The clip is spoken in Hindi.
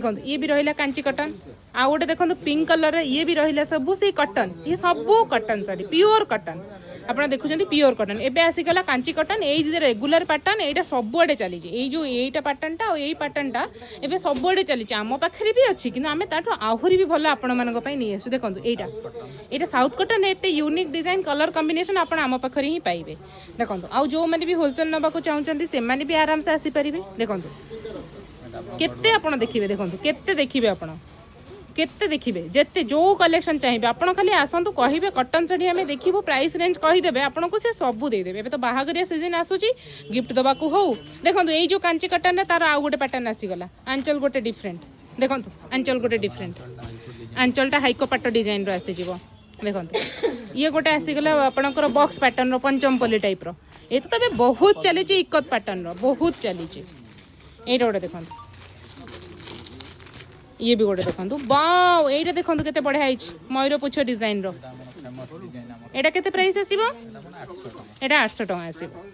देखो ये भी रहा कांची कटन आ गोटे देखो पिंक कलर ये भी रहा सब से कटन ये सब कटन साड़ी प्योर कटन आप देखुं प्योर कटन एवं आसीगला कांची कटन ये रेगुलर पैटर्न यहाँ सबुआड़े चली जो यहीटा पैटर्नटा और यही पैटर्नटा एवं सबुआड़े चली आम पाखे भी अच्छी कि आम ताठू आहरी भी भल आपण नहीं आसू देखो यहाँ साउथ कटन एत यूनिक डिजाइन कलर कॉम्बिनेशन आप आम पाखे ही पाइबे देखो आउ जो मैंने भी होलसेल नवा चाहते से भी आराम से आसीपारे देखो केते आपण देखिए देखो केते देखिए आपण केते देखिए जिते जो कलेक्शन चाहिए आपड़ खाली आसतु कहे कटन शाढ़ी आम देखू प्राइस रेंज कहीदेवे आपन को से सबू देदेवे तो बाहागरिया सीजन आसूची गिफ्ट दबा को हो देखो ये जो कांची कटन तार आउ गोटे पैटर्न आसीगला आंचल गोटे डिफरेंट देखो आंचल गोटे डिफरेंट आंचलटा हाइको पाट डिजाइन आसीज देखो ये गोटे आसीगला आपणकर बॉक्स पैटर्न पंचमपल्ली टाइप ये तो बहुत चली इकत पैटर्न बहुत चली ये गोटे देखो ये भी गोटे देखो वाओ ये देखो केते बढ़िया मयूर पुछ डिजाइन रो एटा केते प्राइस आसीबो एटा 800 टका आसीबो।